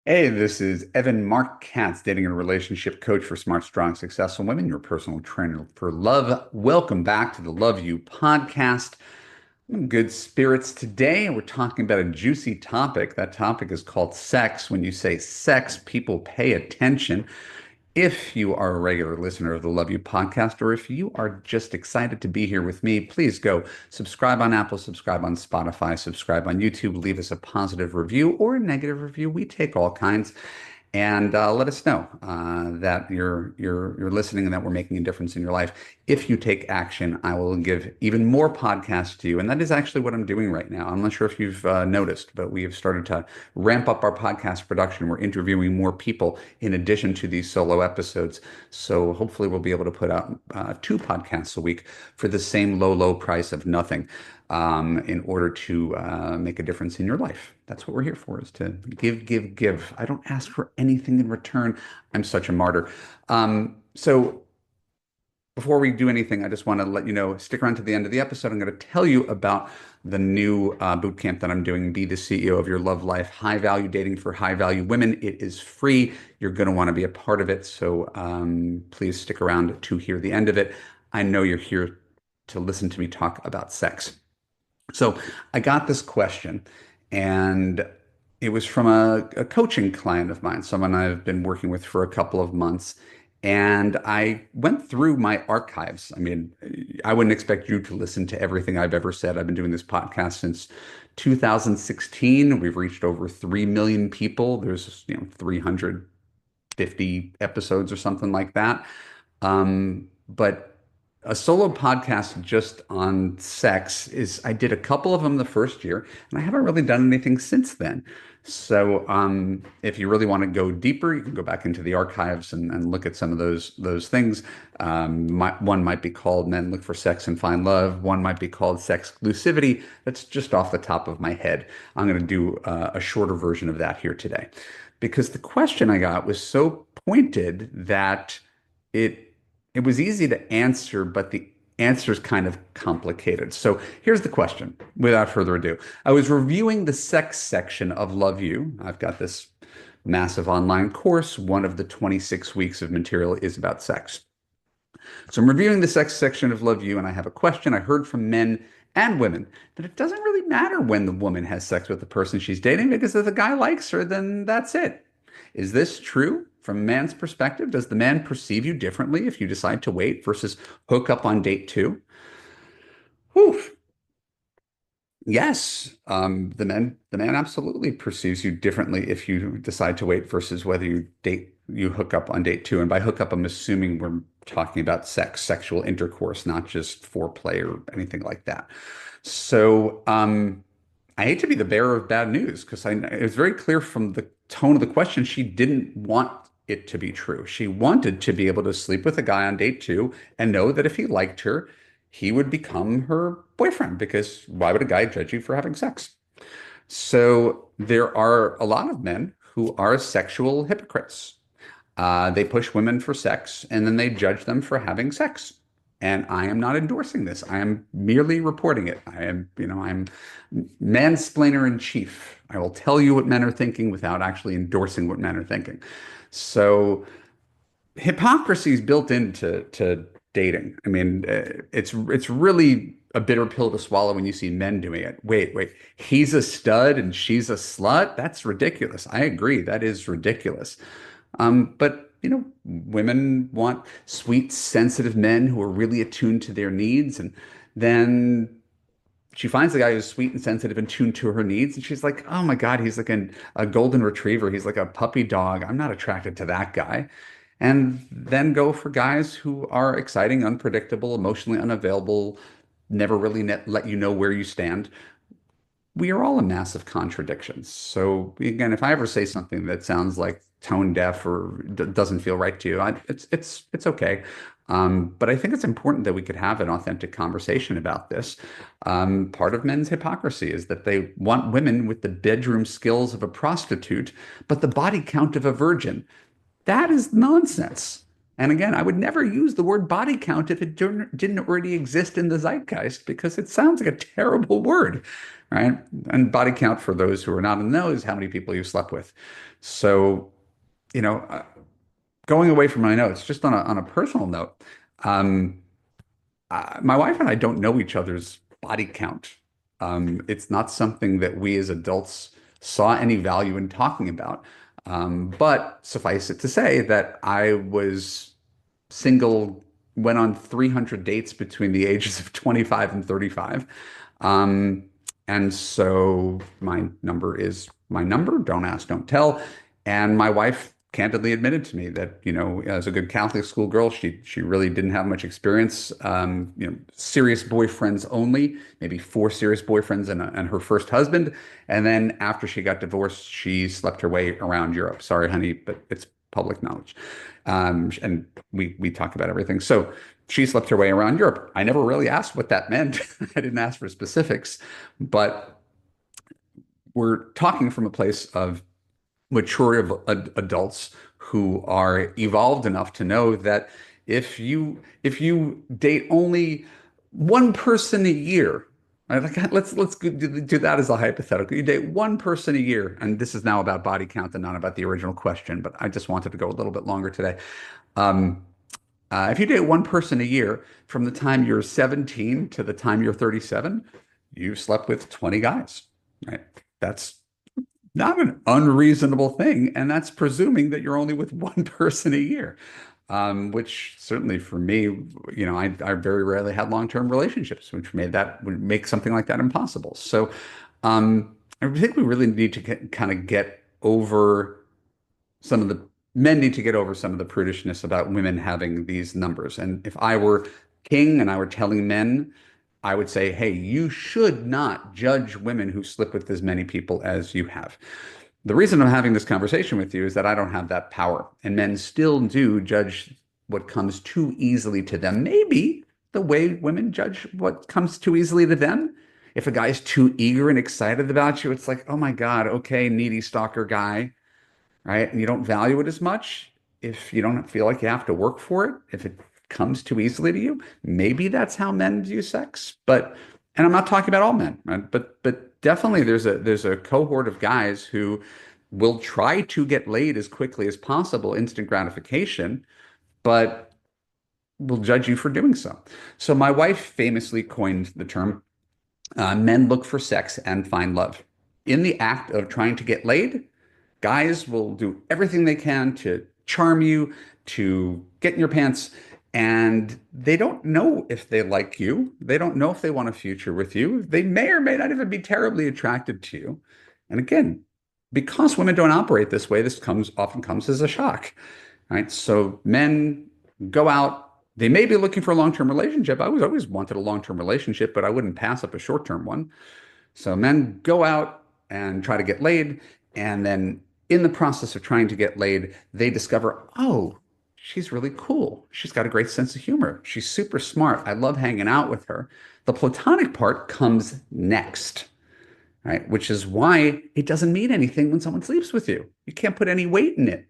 Hey, this is Evan Mark Katz, dating and relationship coach for smart, strong, successful women, your personal trainer for love. Welcome back to the Love You podcast. I'm in good spirits today, and we're talking about a juicy topic. That topic is called sex. When you say sex, people pay attention. If you are a regular listener of the Love You podcast, or if you are just excited to be here with me, please go subscribe on Apple, subscribe on Spotify, subscribe on YouTube, leave us a positive review or a negative review. We take all kinds. And let us know that you're listening and that we're making a difference in your life. If you take action, I will give even more podcasts to you, and that is actually what I'm doing right now. I'm not sure if you've noticed, but we have started to ramp up our podcast production. We're interviewing more people in addition to these solo episodes. So hopefully, we'll be able to put out two podcasts a week for the same low price of nothing in order to make a difference in your life. That's what we're here for, is to give. I don't ask for anything in return. I'm such a martyr. So before we do anything, I just want to let you know, stick around to the end of the episode. I'm going to tell you about the new boot camp that I'm doing, Be the CEO of Your Love Life, high value dating for high value women. It is free. You're going to want to be a part of it. So please stick around to hear the end of it. I know you're here to listen to me talk about sex. So I got this question, and it was from a coaching client of mine, someone I've been working with for a couple of months. And I went through my archives. I mean, I wouldn't expect you to listen to everything I've ever said. I've been doing this podcast since 2016. We've reached over 3 million people. There's, 350 episodes or something like that. But a solo podcast just on sex is, I did a couple of them the first year, and I haven't really done anything since then. So if you really want to go deeper, you can go back into the archives and look at some of those things. One might be called Men Look for Sex and Find Love. One might be called Sexclusivity. That's just off the top of my head. I'm going to do a shorter version of that here today, because the question I got was so pointed that it it was easy to answer, but the answer is kind of complicated. So here's the question, without further ado. I was reviewing the sex section of Love You. I've got this massive online course. One of the 26 weeks of material is about sex. So I'm reviewing the sex section of Love You, and I have a question. I heard from men and women that it doesn't really matter when the woman has sex with the person she's dating, because if the guy likes her, then that's it. Is this true from a man's perspective? Does the man perceive you differently if you decide to wait versus hook up on date two? Whew. Yes, the man absolutely perceives you differently if you decide to wait versus whether you hook up on date two. And by hook up, I'm assuming we're talking about sex, sexual intercourse, not just foreplay or anything like that. So, I hate to be the bearer of bad news, because it was very clear from the tone of the question she didn't want it to be true. She wanted to be able to sleep with a guy on date two and know that if he liked her, he would become her boyfriend, because why would a guy judge you for having sex? So there are a lot of men who are sexual hypocrites. They push women for sex and then they judge them for having sex. And I am not endorsing this. I am merely reporting it. I'm mansplainer in chief. I will tell you what men are thinking without actually endorsing what men are thinking. So hypocrisy is built into dating. I mean, it's really a bitter pill to swallow when you see men doing it. Wait, he's a stud and she's a slut? That's ridiculous. I agree. That is ridiculous. But women want sweet, sensitive men who are really attuned to their needs, and then she finds a guy who's sweet and sensitive and tuned to her needs, and she's like, "Oh my God, he's like a golden retriever. He's like a puppy dog. I'm not attracted to that guy." And then go for guys who are exciting, unpredictable, emotionally unavailable, never really let you know where you stand. We are all a mass of contradictions. So again, if I ever say something that sounds like tone deaf or doesn't feel right to you, it's okay. But I think it's important that we could have an authentic conversation about this. Part of men's hypocrisy is that they want women with the bedroom skills of a prostitute, but the body count of a virgin. That is nonsense. And again, I would never use the word body count if it didn't already exist in the zeitgeist because it sounds like a terrible word, right? And body count, for those who are not in the know, is how many people you slept with. So, you know, going away from my notes, just on a personal note, um, my wife and I don't know each other's body count. It's not something that we as adults saw any value in talking about. But suffice it to say that I was single, went on 300 dates between the ages of 25 and 35. Um, and so my number is my number. Don't ask, don't tell. And my wife candidly admitted to me that, as a good Catholic school girl, she really didn't have much experience. Serious boyfriends only, maybe four serious boyfriends and her first husband. And then after she got divorced, she slept her way around Europe. Sorry, honey, but it's public knowledge. And we talk about everything. So she slept her way around Europe. I never really asked what that meant. I didn't ask for specifics, but we're talking from a place of mature adults who are evolved enough to know that if you date only one person a year, right, like, let's do that as a hypothetical. You date one person a year, and this is now about body count and not about the original question, but I just wanted to go a little bit longer today. Um, if you date one person a year from the time you're 17 to the time you're 37, you've slept with 20 guys, right? That's not an unreasonable thing, and that's presuming that you're only with one person a year, which certainly for me, I very rarely had long-term relationships, which would make something like that impossible. So I think we really need to kind of get over some of the men need to get over some of the prudishness about women having these numbers. And if I were king and I were telling men, I would say, hey, you should not judge women who slip with as many people as you have. The reason I'm having this conversation with you is that I don't have that power, and men still do judge what comes too easily to them. Maybe the way women judge what comes too easily to them. If a guy's too eager and excited about you, it's like, oh my God, okay, needy stalker guy, right? And you don't value it as much. If you don't feel like you have to work for it, if it comes too easily to you, maybe that's how men view sex. And I'm not talking about all men, right? But definitely there's a cohort of guys who will try to get laid as quickly as possible, instant gratification, but will judge you for doing so. So my wife famously coined the term, men look for sex and find love. In the act of trying to get laid, guys will do everything they can to charm you, to get in your pants, and they don't know if they like you. They don't know if they want a future with you. They may or may not even be terribly attracted to you. And again, because women don't operate this way, this often comes as a shock, right? So men go out. They may be looking for a long-term relationship. I was always wanted a long-term relationship, but I wouldn't pass up a short-term one. So men go out and try to get laid, and then in the process of trying to get laid, they discover, oh, she's really cool. She's got a great sense of humor. She's super smart. I love hanging out with her. The platonic part comes next, right? Which is why it doesn't mean anything when someone sleeps with you. You can't put any weight in it.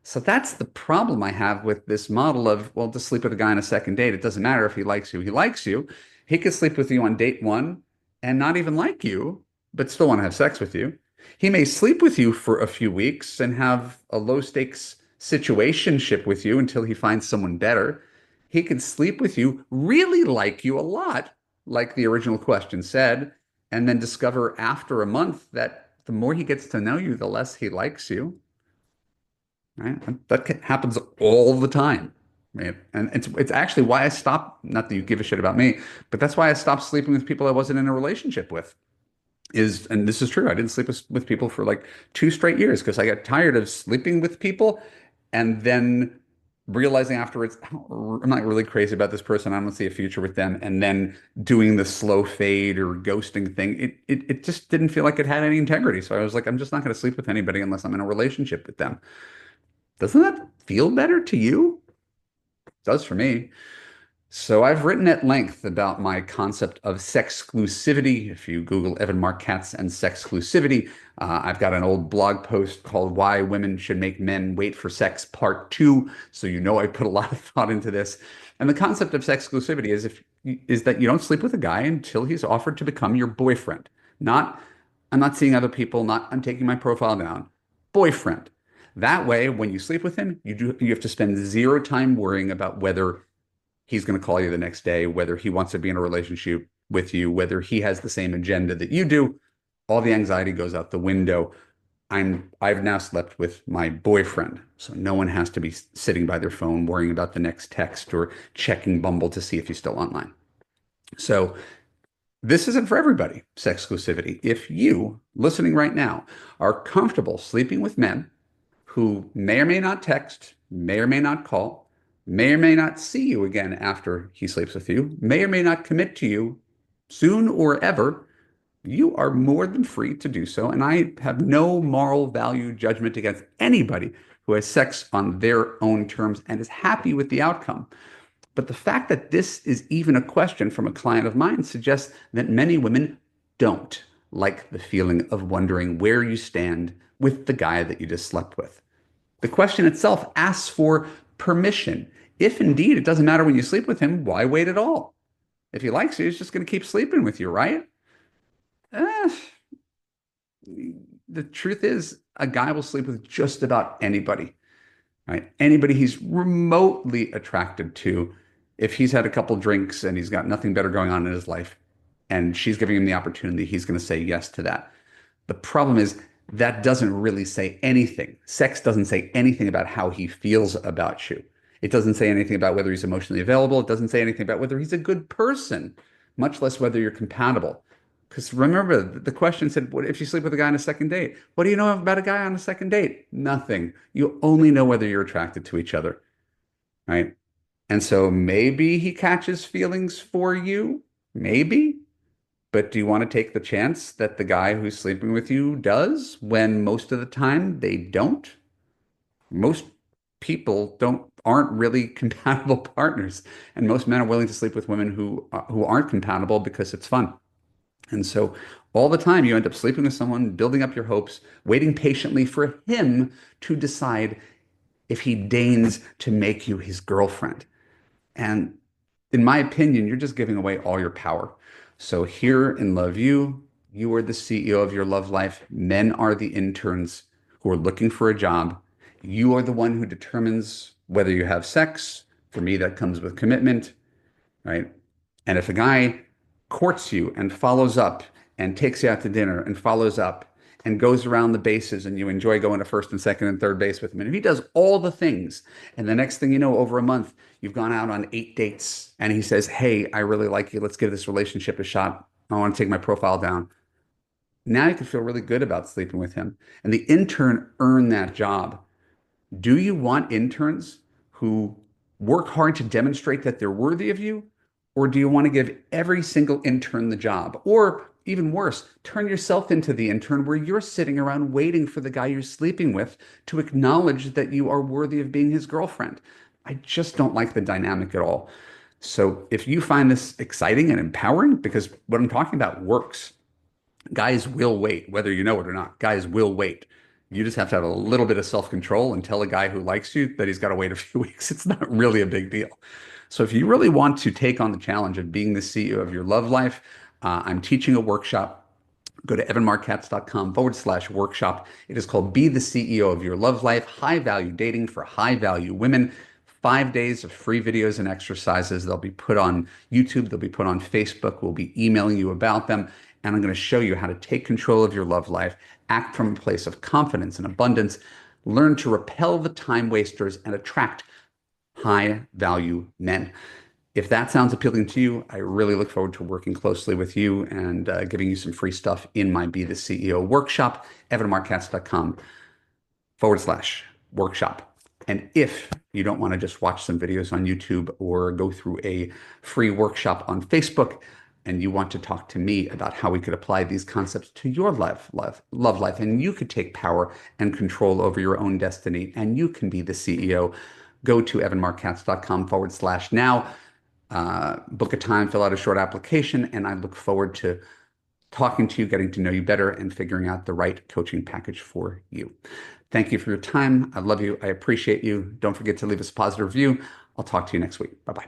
So that's the problem I have with this model of, well, to sleep with a guy on a second date, it doesn't matter if he likes you. He likes you. He could sleep with you on date one and not even like you, but still want to have sex with you. He may sleep with you for a few weeks and have a low stakes situationship with you until he finds someone better. He could sleep with you, really like you a lot, like the original question said, and then discover after a month that the more he gets to know you, the less he likes you. Right? That happens all the time. Right? And it's actually why I stopped, not that you give a shit about me, but that's why I stopped sleeping with people I wasn't in a relationship with. And this is true. I didn't sleep with people for like 2 straight years because I got tired of sleeping with people and then realizing afterwards, "Oh, I'm not really crazy about this person. I don't see a future with them." And then doing the slow fade or ghosting thing. It just didn't feel like it had any integrity. So I was like, I'm just not going to sleep with anybody unless I'm in a relationship with them. Doesn't that feel better to you? It does for me. So I've written at length about my concept of sexclusivity. If you Google Evan Marc Katz and sexclusivity, I've got an old blog post called "Why Women Should Make Men Wait for Sex" Part Two. So you know I put a lot of thought into this. And the concept of sexclusivity is that you don't sleep with a guy until he's offered to become your boyfriend. Not I'm not seeing other people, not I'm taking my profile down. Boyfriend. That way, when you sleep with him, you have to spend zero time worrying about whether he's going to call you the next day, whether he wants to be in a relationship with you, whether he has the same agenda that you do. All the anxiety goes out the window. I've now slept with my boyfriend, so no one has to be sitting by their phone worrying about the next text or checking Bumble to see if he's still online. So this isn't for everybody, sexclusivity. If you, listening right now, are comfortable sleeping with men who may or may not text, may or may not call, may or may not see you again after he sleeps with you, may or may not commit to you soon or ever, you are more than free to do so. And I have no moral value judgment against anybody who has sex on their own terms and is happy with the outcome. But the fact that this is even a question from a client of mine suggests that many women don't like the feeling of wondering where you stand with the guy that you just slept with. The question itself asks for permission. If indeed it doesn't matter when you sleep with him, why wait at all? If he likes you, he's just going to keep sleeping with you, right? Eh, the truth is, a guy will sleep with just about anybody, right? Anybody he's remotely attracted to, if he's had a couple drinks and he's got nothing better going on in his life, and she's giving him the opportunity, he's going to say yes to that. The problem is that doesn't really say anything. Sex doesn't say anything about how he feels about you. It doesn't say anything about whether he's emotionally available. It doesn't say anything about whether he's a good person, much less whether you're compatible. Because remember, the question said, what if you sleep with a guy on a second date? What do you know about a guy on a second date? Nothing. You only know whether you're attracted to each other, right? And so maybe he catches feelings for you, maybe. But do you want to take the chance that the guy who's sleeping with you does when most of the time they don't? Most people aren't really compatible partners, and most men are willing to sleep with women who aren't compatible because it's fun. And so all the time you end up sleeping with someone, building up your hopes, waiting patiently for him to decide if he deigns to make you his girlfriend. And in my opinion, you're just giving away all your power. So here in Love You, you are the CEO of your love life. Men are the interns who are looking for a job. You are the one who determines whether you have sex. For me, that comes with commitment, right? And if a guy courts you and follows up and takes you out to dinner and follows up and goes around the bases and you enjoy going to first and second and third base with him, and if he does all the things, and the next thing you know, over a month, you've gone out on 8 dates, and he says, "Hey, I really like you. Let's give this relationship a shot. I want to take my profile down." Now you can feel really good about sleeping with him. And the intern earned that job. Do you want interns who work hard to demonstrate that they're worthy of you? Or do you want to give every single intern the job? Or even worse, turn yourself into the intern where you're sitting around waiting for the guy you're sleeping with to acknowledge that you are worthy of being his girlfriend. I just don't like the dynamic at all. So if you find this exciting and empowering, because what I'm talking about works, guys will wait, whether you know it or not. Guys will wait. You just have to have a little bit of self-control and tell a guy who likes you that he's got to wait a few weeks. It's not really a big deal. So if you really want to take on the challenge of being the CEO of your love life, I'm teaching a workshop. Go to evanmarckatz.com/workshop. It is called Be the CEO of Your Love Life, High Value Dating for High Value Women. 5 days of free videos and exercises. They'll be put on YouTube. They'll be put on Facebook. We'll be emailing you about them. And I'm going to show you how to take control of your love life, act from a place of confidence and abundance, learn to repel the time wasters, and attract high value men. If that sounds appealing to you, I really look forward to working closely with you and giving you some free stuff in my Be the CEO workshop, evanmarckatz.com/workshop. And if you don't want to just watch some videos on YouTube or go through a free workshop on Facebook, and you want to talk to me about how we could apply these concepts to your love life, and you could take power and control over your own destiny, and you can be the CEO, go to evanmarckatz.com/now. book a time, fill out a short application, and I look forward to talking to you, getting to know you better, and figuring out the right coaching package for you. Thank you for your time. I love you. I appreciate you. Don't forget to leave us a positive review. I'll talk to you next week. Bye bye.